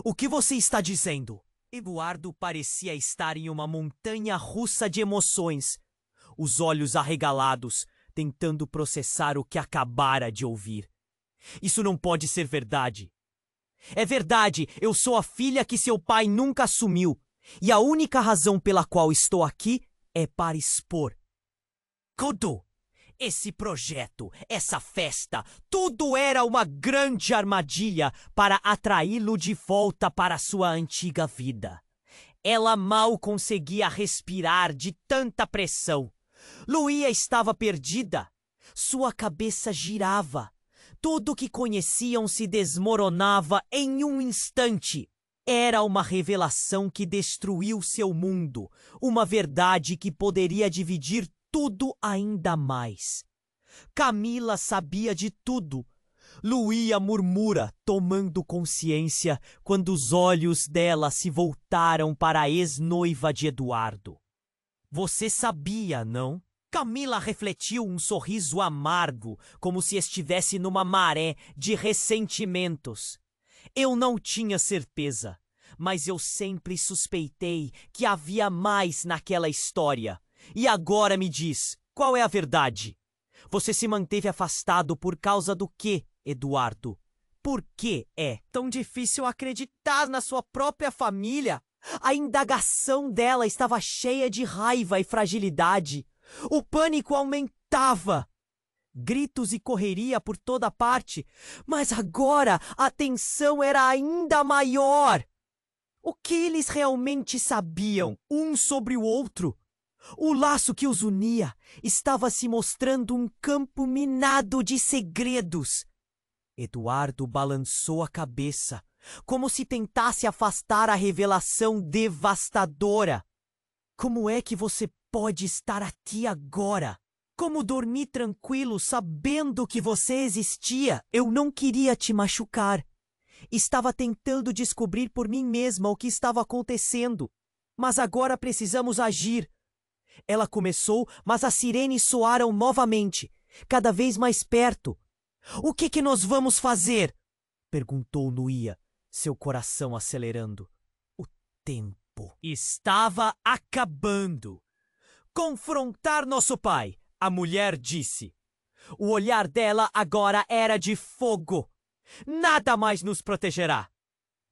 O que você está dizendo?" Eduardo parecia estar em uma montanha russa de emoções, os olhos arregalados, tentando processar o que acabara de ouvir. "Isso não pode ser verdade." "É verdade, eu sou a filha que seu pai nunca assumiu, e a única razão pela qual estou aqui é para expor. Tudo, esse projeto, essa festa, tudo era uma grande armadilha para atraí-lo de volta para sua antiga vida." Ela mal conseguia respirar de tanta pressão. Luía estava perdida. Sua cabeça girava. Tudo o que conheciam se desmoronava em um instante. Era uma revelação que destruiu seu mundo, uma verdade que poderia dividir tudo ainda mais. Camila sabia de tudo. Luía murmura, tomando consciência, quando os olhos dela se voltaram para a ex-noiva de Eduardo. "Você sabia, não?" Camila refletiu um sorriso amargo, como se estivesse numa maré de ressentimentos. "Eu não tinha certeza, mas eu sempre suspeitei que havia mais naquela história. E agora me diz, Qual é a verdade? Você se manteve afastado por causa do quê, Eduardo? Por que é tão difícil acreditar na sua própria família? A indagação dela estava cheia de raiva e fragilidade. O pânico aumentava. Gritos e correria por toda parte, mas agora a tensão era ainda maior. O que eles realmente sabiam, um sobre o outro? O laço que os unia estava se mostrando um campo minado de segredos. Eduardo balançou a cabeça, como se tentasse afastar a revelação devastadora. Como é que você pode estar aqui agora? Como dormir tranquilo sabendo que você existia? Eu não queria te machucar. Estava tentando descobrir por mim mesma o que estava acontecendo. Mas agora precisamos agir. Ela começou, mas as sirenes soaram novamente, cada vez mais perto. O que nós vamos fazer? Perguntou Nuia, seu coração acelerando. O tempo estava acabando. Confrontar nosso pai, a mulher disse. O olhar dela agora era de fogo. Nada mais nos protegerá.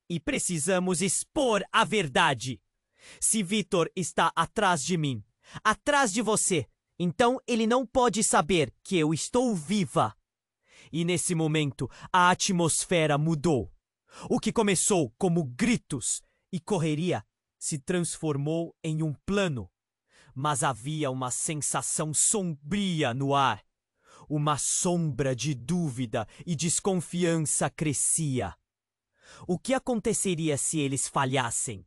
E precisamos expor a verdade. Se Victor está atrás de mim, atrás de você, então ele não pode saber que eu estou viva. E nesse momento, a atmosfera mudou. O que começou como gritos e correria se transformou em um plano. Mas havia uma sensação sombria no ar. Uma sombra de dúvida e desconfiança crescia. O que aconteceria se eles falhassem?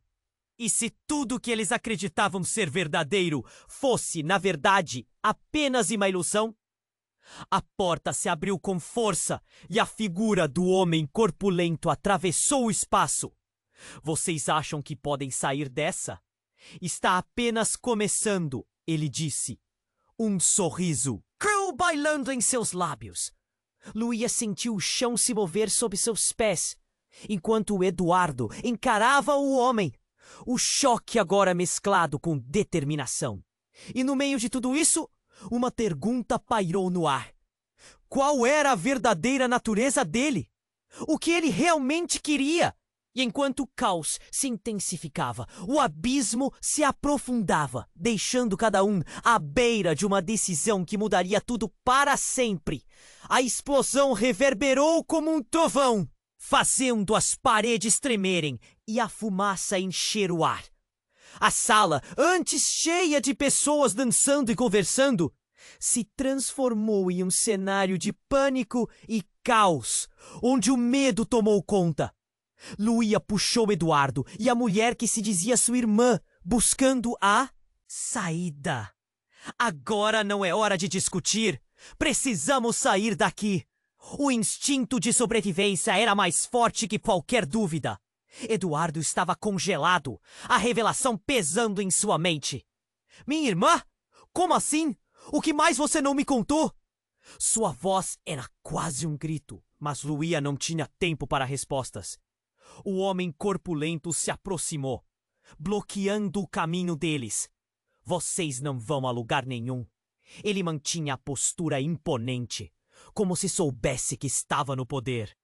E se tudo que eles acreditavam ser verdadeiro fosse, na verdade, apenas uma ilusão? A porta se abriu com força e a figura do homem corpulento atravessou o espaço. Vocês acham que podem sair dessa? Está apenas começando, ele disse. Um sorriso cru bailando em seus lábios. Luísa sentiu o chão se mover sob seus pés, enquanto Eduardo encarava o homem. O choque agora mesclado com determinação. E no meio de tudo isso, uma pergunta pairou no ar. Qual era a verdadeira natureza dele? O que ele realmente queria? E enquanto o caos se intensificava, o abismo se aprofundava, deixando cada um à beira de uma decisão que mudaria tudo para sempre. A explosão reverberou como um trovão, fazendo as paredes tremerem e a fumaça encher o ar. A sala, antes cheia de pessoas dançando e conversando, se transformou em um cenário de pânico e caos, onde o medo tomou conta. Luísa puxou Eduardo e a mulher que se dizia sua irmã, buscando a saída. Agora não é hora de discutir. Precisamos sair daqui. O instinto de sobrevivência era mais forte que qualquer dúvida. Eduardo estava congelado, a revelação pesando em sua mente. Minha irmã? Como assim? O que mais você não me contou? Sua voz era quase um grito, mas Luísa não tinha tempo para respostas. O homem corpulento se aproximou, bloqueando o caminho deles. Vocês não vão a lugar nenhum. Ele mantinha a postura imponente, como se soubesse que estava no poder.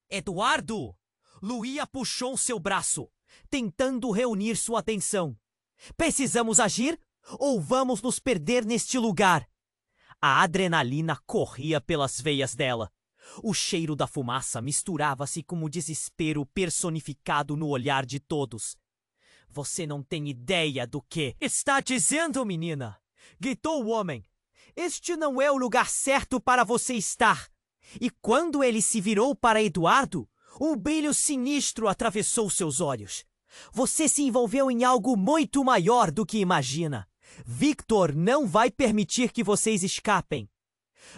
Eduardo! Luísa puxou seu braço, tentando reunir sua atenção. Precisamos agir ou vamos nos perder neste lugar? A adrenalina corria pelas veias dela. O cheiro da fumaça misturava-se com o desespero personificado no olhar de todos. Você não tem ideia do que está dizendo, menina! Gritou o homem. Este não é o lugar certo para você estar. E quando ele se virou para Eduardo, um brilho sinistro atravessou seus olhos. Você se envolveu em algo muito maior do que imagina. Victor não vai permitir que vocês escapem.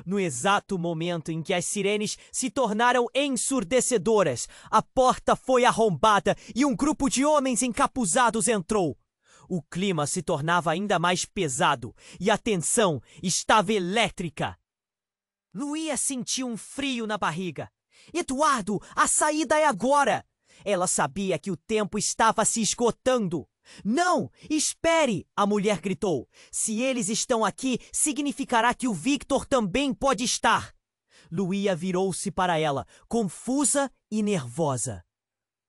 No exato momento em que as sirenes se tornaram ensurdecedoras, a porta foi arrombada e um grupo de homens encapuzados entrou. O clima se tornava ainda mais pesado e a tensão estava elétrica. Luísa sentiu um frio na barriga. Eduardo, a saída é agora! Ela sabia que o tempo estava se esgotando. Não, espere! A mulher gritou. Se eles estão aqui, significará que o Victor também pode estar. Luía virou-se para ela, confusa e nervosa.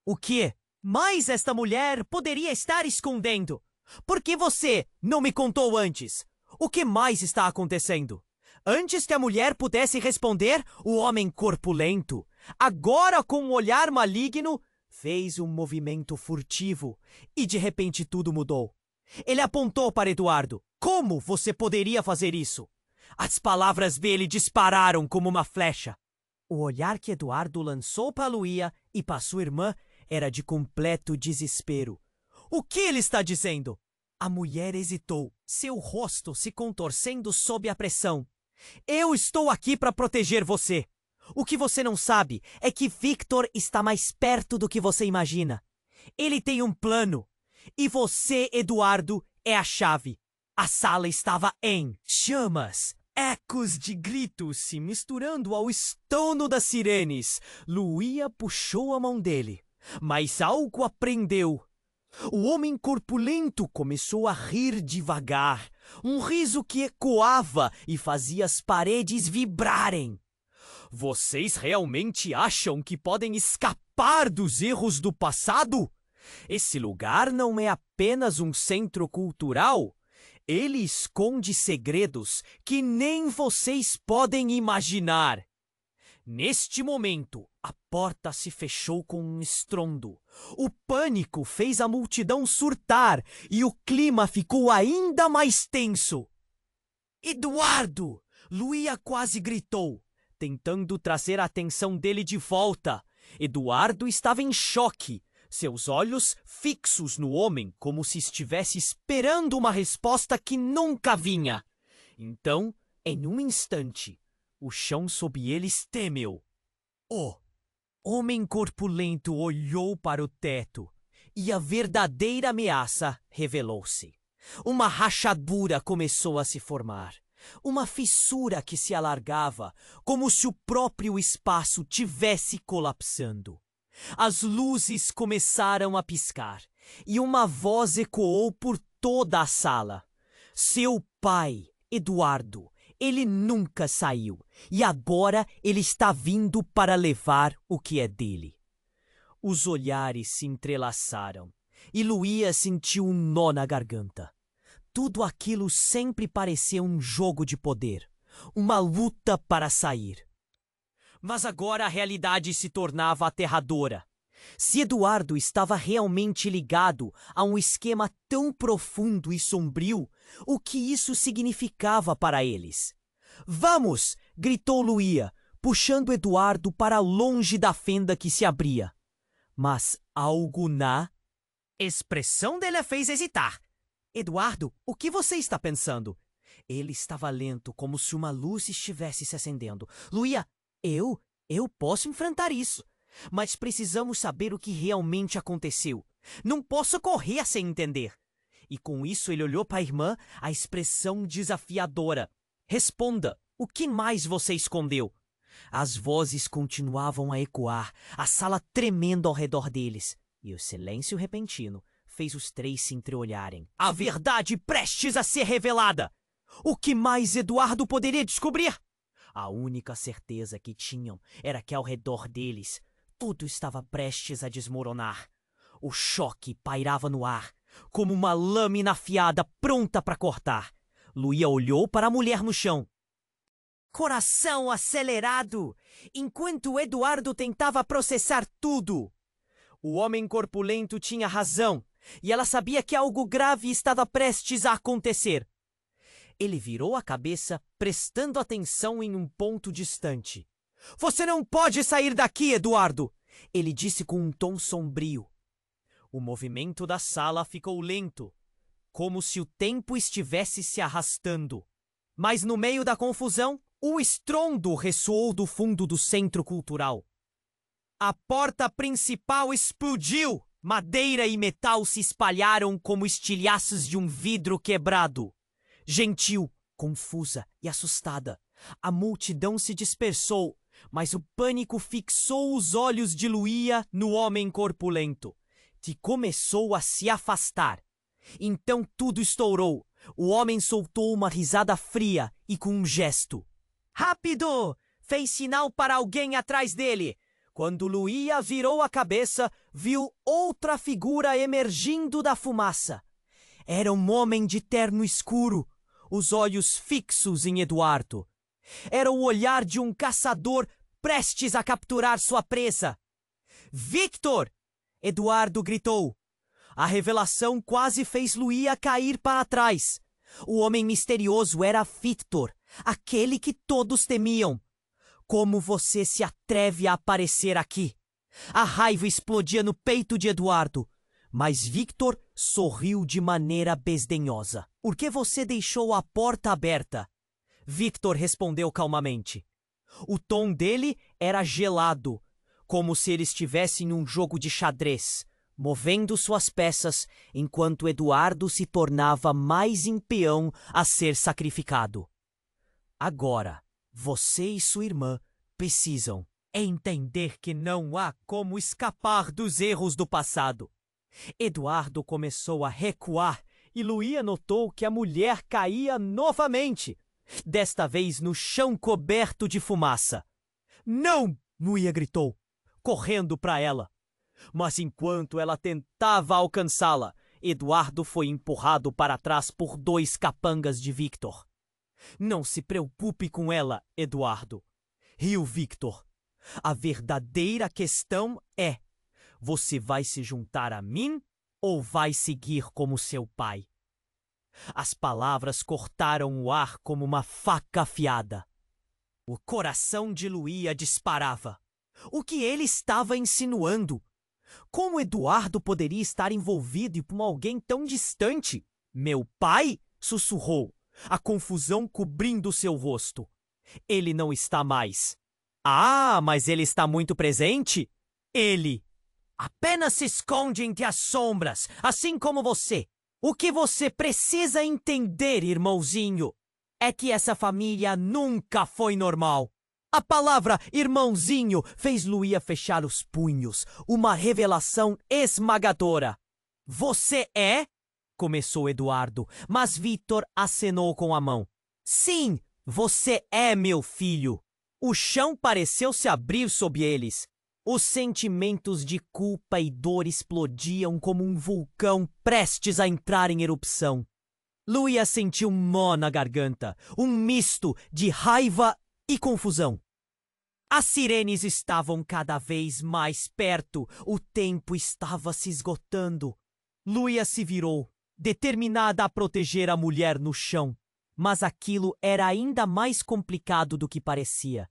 O quê? Mas esta mulher poderia estar escondendo. Por que você não me contou antes? O que mais está acontecendo? Antes que a mulher pudesse responder, o homem corpulento, agora com um olhar maligno, fez um movimento furtivo e de repente tudo mudou. Ele apontou para Eduardo. Como você poderia fazer isso? As palavras dele dispararam como uma flecha. O olhar que Eduardo lançou para Luía e para sua irmã era de completo desespero. O que ele está dizendo? A mulher hesitou, seu rosto se contorcendo sob a pressão. Eu estou aqui para proteger você. O que você não sabe é que Victor está mais perto do que você imagina. Ele tem um plano. E você, Eduardo, é a chave. A sala estava em chamas. Ecos de gritos se misturando ao estouro das sirenes. Luía puxou a mão dele, mas algo aprendeu. O homem corpulento começou a rir devagar, um riso que ecoava e fazia as paredes vibrarem. Vocês realmente acham que podem escapar dos erros do passado? Esse lugar não é apenas um centro cultural. Ele esconde segredos que nem vocês podem imaginar. Neste momento, a porta se fechou com um estrondo. O pânico fez a multidão surtar e o clima ficou ainda mais tenso. Eduardo! Luía quase gritou, tentando trazer a atenção dele de volta. Eduardo estava em choque, seus olhos fixos no homem como se estivesse esperando uma resposta que nunca vinha. Então, em um instante, o chão sob eles tremeu. O homem corpulento olhou para o teto e a verdadeira ameaça revelou-se. Uma rachadura começou a se formar. Uma fissura que se alargava, como se o próprio espaço tivesse colapsando. As luzes começaram a piscar e uma voz ecoou por toda a sala. Seu pai, Eduardo, ele nunca saiu e agora ele está vindo para levar o que é dele. Os olhares se entrelaçaram e Luía sentiu um nó na garganta. Tudo aquilo sempre parecia um jogo de poder, uma luta para sair. Mas agora a realidade se tornava aterradora. Se Eduardo estava realmente ligado a um esquema tão profundo e sombrio, o que isso significava para eles? Vamos! Gritou Luía, puxando Eduardo para longe da fenda que se abria. Mas algo na expressão dele a fez hesitar. Eduardo, o que você está pensando? Ele estava lento, como se uma luz estivesse se acendendo. Luía, eu posso enfrentar isso. Mas precisamos saber o que realmente aconteceu. Não posso correr sem entender. E com isso ele olhou para a irmã, a expressão desafiadora. Responda, o que mais você escondeu? As vozes continuavam a ecoar, a sala tremendo ao redor deles. E o silêncio repentino fez os três se entreolharem. A verdade prestes a ser revelada! O que mais Eduardo poderia descobrir? A única certeza que tinham era que ao redor deles tudo estava prestes a desmoronar. O choque pairava no ar, como uma lâmina afiada pronta para cortar. Luía olhou para a mulher no chão. Coração acelerado, enquanto Eduardo tentava processar tudo. O homem corpulento tinha razão, e ela sabia que algo grave estava prestes a acontecer. Ele virou a cabeça, prestando atenção em um ponto distante. Você não pode sair daqui, Eduardo! Ele disse com um tom sombrio. O movimento da sala ficou lento, como se o tempo estivesse se arrastando. Mas no meio da confusão, o estrondo ressoou do fundo do centro cultural. A porta principal explodiu! Madeira e metal se espalharam como estilhaços de um vidro quebrado. Gentil, confusa e assustada, a multidão se dispersou, mas o pânico fixou os olhos de Luía no homem corpulento, que começou a se afastar. Então tudo estourou. O homem soltou uma risada fria e com um gesto. Rápido! Fez sinal para alguém atrás dele. Quando Luía virou a cabeça, viu outra figura emergindo da fumaça. Era um homem de terno escuro, os olhos fixos em Eduardo. Era o olhar de um caçador prestes a capturar sua presa. Victor! Eduardo gritou. A revelação quase fez Luía cair para trás. O homem misterioso era Victor, aquele que todos temiam. Como você se atreve a aparecer aqui? A raiva explodia no peito de Eduardo, mas Victor sorriu de maneira desdenhosa. Por que você deixou a porta aberta? Victor respondeu calmamente. O tom dele era gelado, como se ele estivesse em um jogo de xadrez, movendo suas peças enquanto Eduardo se tornava mais um peão a ser sacrificado. Agora, você e sua irmã precisam entender que não há como escapar dos erros do passado. Eduardo começou a recuar e Luía notou que a mulher caía novamente, desta vez no chão coberto de fumaça. Não! Luía gritou, correndo para ela. Mas enquanto ela tentava alcançá-la, Eduardo foi empurrado para trás por 2 capangas de Victor. Não se preocupe com ela, Eduardo, riu Victor. A verdadeira questão é: você vai se juntar a mim ou vai seguir como seu pai? As palavras cortaram o ar como uma faca afiada. O coração de Luía disparava. O que ele estava insinuando? Como Eduardo poderia estar envolvido com alguém tão distante? Meu pai? Sussurrou, a confusão cobrindo seu rosto. Ele não está mais. Ah, mas ele está muito presente? Ele apenas se esconde entre as sombras, assim como você. O que você precisa entender, irmãozinho, é que essa família nunca foi normal. A palavra irmãozinho fez Luía fechar os punhos, uma revelação esmagadora. Você é? Começou Eduardo, mas Victor acenou com a mão. Sim, você é meu filho. O chão pareceu se abrir sob eles. Os sentimentos de culpa e dor explodiam como um vulcão prestes a entrar em erupção. Luía sentiu um nó na garganta, um misto de raiva e confusão. As sirenes estavam cada vez mais perto, o tempo estava se esgotando. Luía se virou, determinada a proteger a mulher no chão, mas aquilo era ainda mais complicado do que parecia.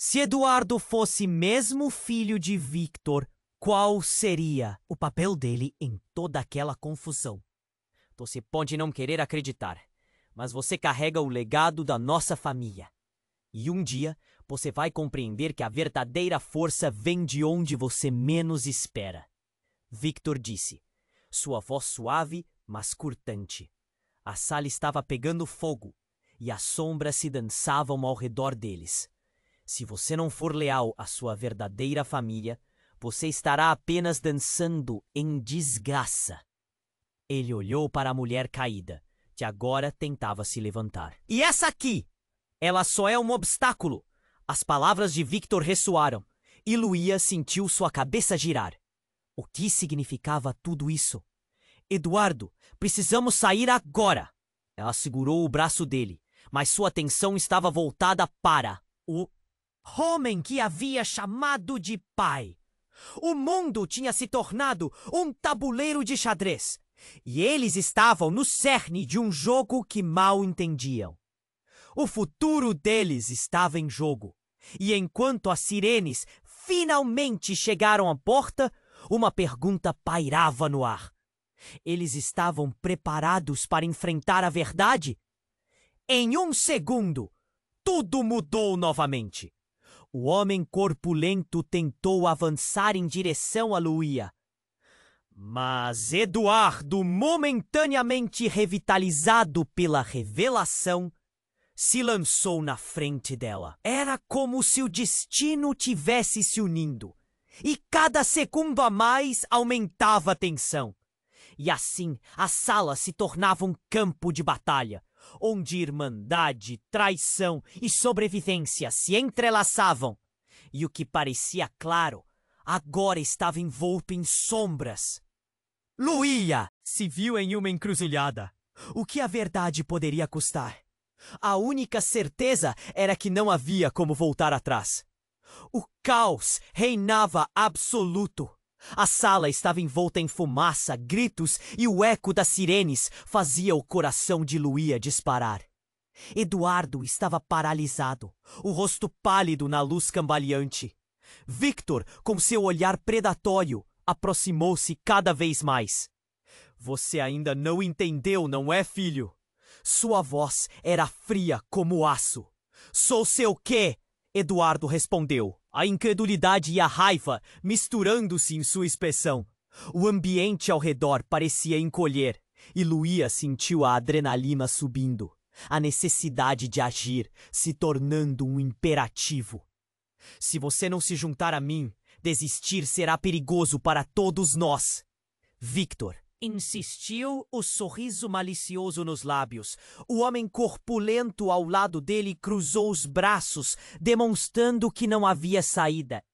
Se Eduardo fosse mesmo filho de Victor, qual seria o papel dele em toda aquela confusão? Você pode não querer acreditar, mas você carrega o legado da nossa família. E um dia você vai compreender que a verdadeira força vem de onde você menos espera. Victor disse, sua voz suave, mas cortante. A sala estava pegando fogo e as sombras se dançavam ao redor deles. Se você não for leal à sua verdadeira família, você estará apenas dançando em desgraça. Ele olhou para a mulher caída, que agora tentava se levantar. E essa aqui? Ela só é um obstáculo. As palavras de Victor ressoaram, e Luía sentiu sua cabeça girar. O que significava tudo isso? Eduardo, precisamos sair agora. Ela segurou o braço dele, mas sua atenção estava voltada para o homem que havia chamado de pai. O mundo tinha se tornado um tabuleiro de xadrez, e eles estavam no cerne de um jogo que mal entendiam. O futuro deles estava em jogo, e enquanto as sirenes finalmente chegaram à porta, uma pergunta pairava no ar. Eles estavam preparados para enfrentar a verdade? Em um segundo, tudo mudou novamente. O homem corpulento tentou avançar em direção a Luía. Mas Eduardo, momentaneamente revitalizado pela revelação, se lançou na frente dela. Era como se o destino tivesse se unindo, e cada segundo a mais aumentava a tensão. E assim, a sala se tornava um campo de batalha, onde irmandade, traição e sobrevivência se entrelaçavam. E o que parecia claro, agora estava envolto em sombras. Luía se viu em uma encruzilhada. O que a verdade poderia custar? A única certeza era que não havia como voltar atrás. O caos reinava absoluto. A sala estava envolta em fumaça, gritos e o eco das sirenes fazia o coração de Luía disparar. Eduardo estava paralisado, o rosto pálido na luz cambaleante. Victor, com seu olhar predatório, aproximou-se cada vez mais. Você ainda não entendeu, não é, filho? Sua voz era fria como aço. Sou seu quê? Eduardo respondeu, a incredulidade e a raiva misturando-se em sua expressão. O ambiente ao redor parecia encolher, e Luía sentiu a adrenalina subindo, a necessidade de agir se tornando um imperativo. Se você não se juntar a mim, desistir será perigoso para todos nós. Victor insistiu, o sorriso malicioso nos lábios. O homem corpulento ao lado dele cruzou os braços, demonstrando que não havia saída.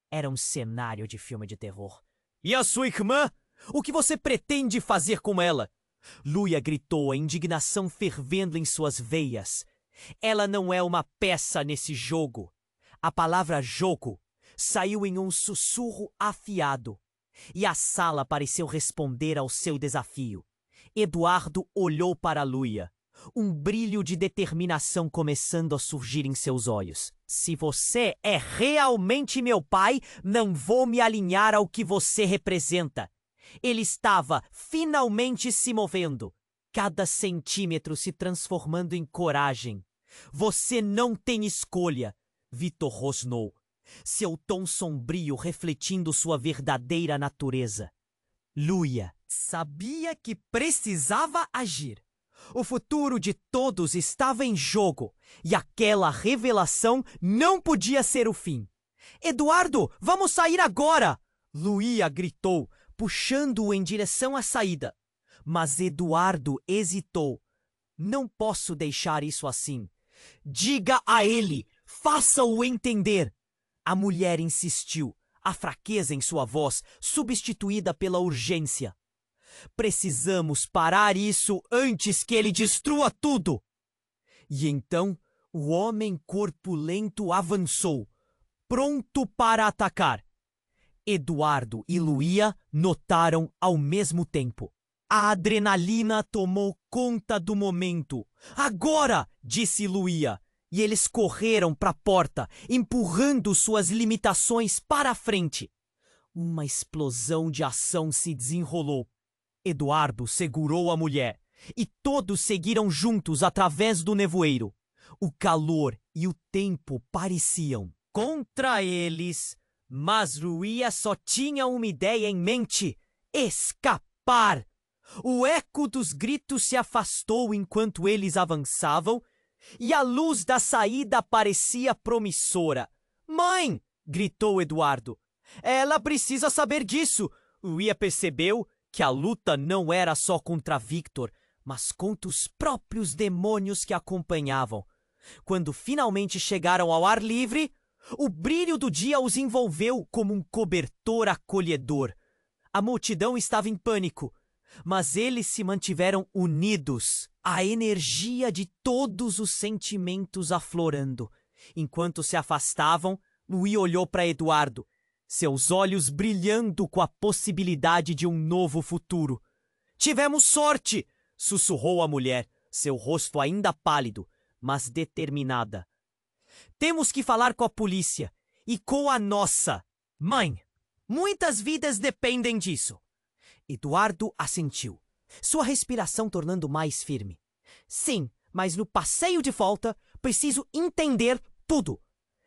Era um cenário de filme de terror. E a sua irmã? O que você pretende fazer com ela? Luía gritou, a indignação fervendo em suas veias. Ela não é uma peça nesse jogo. A palavra jogo saiu em um sussurro afiado. E a sala pareceu responder ao seu desafio. Eduardo olhou para Luía, um brilho de determinação começando a surgir em seus olhos. Se você é realmente meu pai, não vou me alinhar ao que você representa. Ele estava finalmente se movendo, cada centímetro se transformando em coragem. Você não tem escolha, Victor rosnou, seu tom sombrio refletindo sua verdadeira natureza. Luía sabia que precisava agir. O futuro de todos estava em jogo, e aquela revelação não podia ser o fim. Eduardo, vamos sair agora! Luía gritou, puxando-o em direção à saída. Mas Eduardo hesitou. Não posso deixar isso assim. Diga a ele, faça-o entender. A mulher insistiu, a fraqueza em sua voz substituída pela urgência. Precisamos parar isso antes que ele destrua tudo. E então o homem corpulento avançou, pronto para atacar. Eduardo e Luía notaram ao mesmo tempo. A adrenalina tomou conta do momento. Agora, disse Luía. E eles correram para a porta, empurrando suas limitações para a frente. Uma explosão de ação se desenrolou. Eduardo segurou a mulher, e todos seguiram juntos através do nevoeiro. O calor e o tempo pareciam contra eles, mas Luía só tinha uma ideia em mente: escapar. O eco dos gritos se afastou enquanto eles avançavam, e a luz da saída parecia promissora. Mãe! Gritou Eduardo. Ela precisa saber disso. Luía percebeu que a luta não era só contra Victor, mas contra os próprios demônios que acompanhavam. Quando finalmente chegaram ao ar livre, o brilho do dia os envolveu como um cobertor acolhedor. A multidão estava em pânico, mas eles se mantiveram unidos, a energia de todos os sentimentos aflorando. Enquanto se afastavam, Luía olhou para Eduardo, seus olhos brilhando com a possibilidade de um novo futuro. Tivemos sorte! Sussurrou a mulher, seu rosto ainda pálido, mas determinada. Temos que falar com a polícia e com a nossa. Mãe, muitas vidas dependem disso. Eduardo assentiu, sua respiração tornando mais firme. Sim, mas no passeio de volta, preciso entender tudo.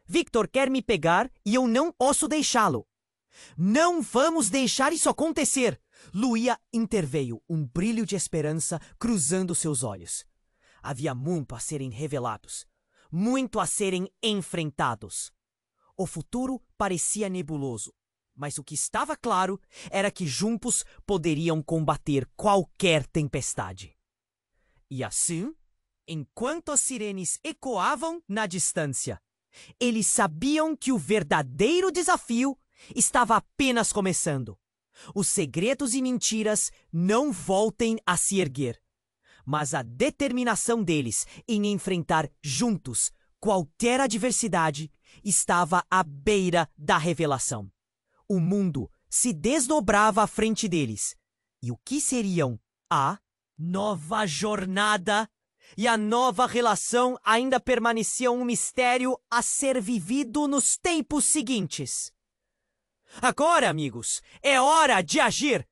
Victor quer me pegar e eu não posso deixá-lo. Não vamos deixar isso acontecer! Luía interveio, um brilho de esperança cruzando seus olhos. Havia muito a serem revelados, muito a serem enfrentados. O futuro parecia nebuloso, Mas o que estava claro era que juntos poderiam combater qualquer tempestade. E assim, enquanto as sirenes ecoavam na distância, eles sabiam que o verdadeiro desafio estava apenas começando. Os segredos e mentiras não voltem a se erguer, mas a determinação deles em enfrentar juntos qualquer adversidade estava à beira da revelação. O mundo se desdobrava à frente deles. E o que seriam a nova jornada e a nova relação ainda permaneciam um mistério a ser vivido nos tempos seguintes. Agora, amigos, é hora de agir!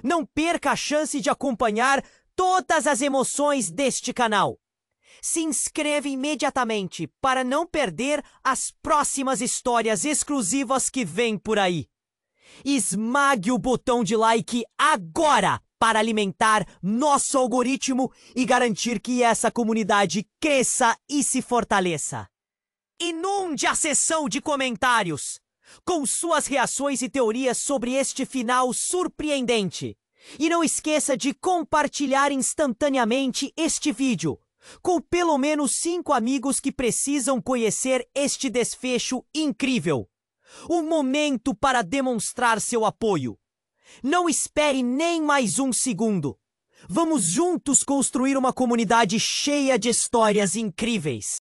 Não perca a chance de acompanhar todas as emoções deste canal. Se inscreva imediatamente para não perder as próximas histórias exclusivas que vêm por aí. Esmague o botão de like agora para alimentar nosso algoritmo e garantir que essa comunidade cresça e se fortaleça. Inunde a seção de comentários com suas reações e teorias sobre este final surpreendente. E não esqueça de compartilhar instantaneamente este vídeo com pelo menos 5 amigos que precisam conhecer este desfecho incrível. O momento para demonstrar seu apoio. Não espere nem mais um segundo. Vamos juntos construir uma comunidade cheia de histórias incríveis.